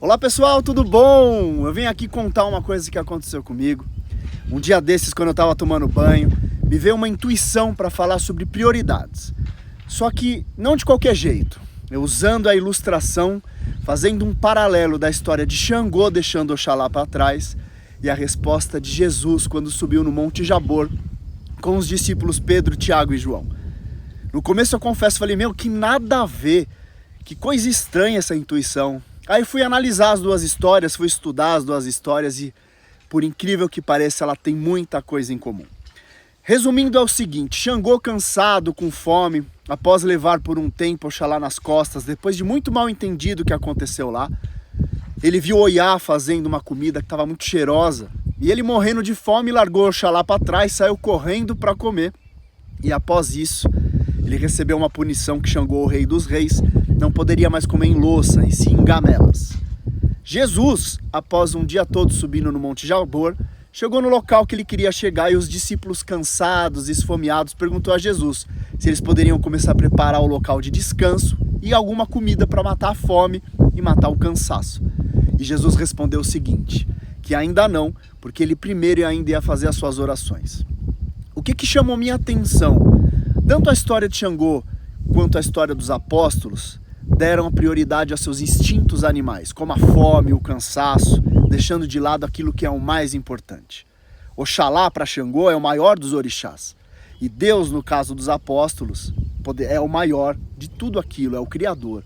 Olá pessoal, tudo bom? Eu vim aqui contar uma coisa que aconteceu comigo. Um dia desses, quando eu estava tomando banho, me veio uma intuição para falar sobre prioridades. Só que não de qualquer jeito. Eu usando a ilustração, fazendo um paralelo da história de Xangô deixando Oxalá para trás e a resposta de Jesus quando subiu no Monte Jabor com os discípulos Pedro, Tiago e João. No começo eu confesso, falei, que nada a ver, que coisa estranha essa intuição. Aí fui analisar as duas histórias, fui estudar as duas histórias e, por incrível que pareça, ela tem muita coisa em comum. Resumindo é o seguinte, Xangô cansado, com fome, após levar por um tempo Oxalá nas costas, depois de muito mal entendido o que aconteceu lá, ele viu Oiá fazendo uma comida que estava muito cheirosa e ele morrendo de fome largou Oxalá para trás, saiu correndo para comer e após isso ele recebeu uma punição que Xangô, o rei dos reis, não poderia mais comer em louça, e sim em gamelas. Jesus, após um dia todo subindo no Monte Jabor, chegou no local que ele queria chegar e os discípulos cansados e esfomeados perguntou a Jesus se eles poderiam começar a preparar o local de descanso e alguma comida para matar a fome e matar o cansaço. E Jesus respondeu o seguinte, que ainda não, porque ele primeiro ainda ia fazer as suas orações. O que chamou minha atenção? Tanto a história de Xangô quanto a história dos apóstolos deram prioridade aos seus instintos animais, como a fome, o cansaço, deixando de lado aquilo que é o mais importante. Oxalá para Xangô é o maior dos orixás. E Deus, no caso dos apóstolos, é o maior de tudo aquilo, é o Criador.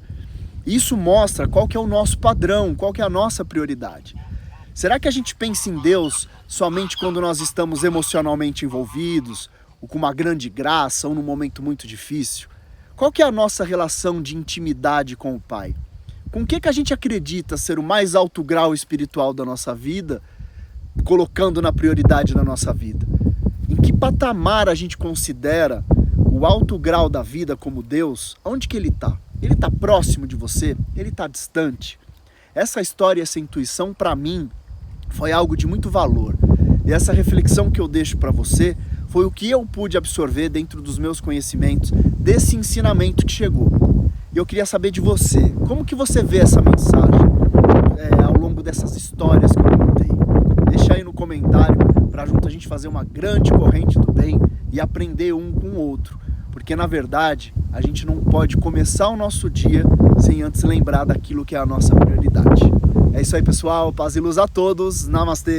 Isso mostra qual que é o nosso padrão, qual que é a nossa prioridade. Será que a gente pensa em Deus somente quando nós estamos emocionalmente envolvidos, ou com uma grande graça, ou num momento muito difícil? Qual que é a nossa relação de intimidade com o Pai? Com o que a gente acredita ser o mais alto grau espiritual da nossa vida, colocando na prioridade da nossa vida? Em que patamar a gente considera o alto grau da vida como Deus? Onde que Ele está? Ele está próximo de você? Ele está distante? Essa história, essa intuição, para mim, foi algo de muito valor. E essa reflexão que eu deixo para você foi o que eu pude absorver dentro dos meus conhecimentos desse ensinamento que chegou. E eu queria saber de você, como que você vê essa mensagem ao longo dessas histórias que eu contei? Deixa aí no comentário para junto a gente fazer uma grande corrente do bem e aprender um com o outro. Porque na verdade a gente não pode começar o nosso dia sem antes lembrar daquilo que é a nossa prioridade. É isso aí pessoal, paz e luz a todos, namastê!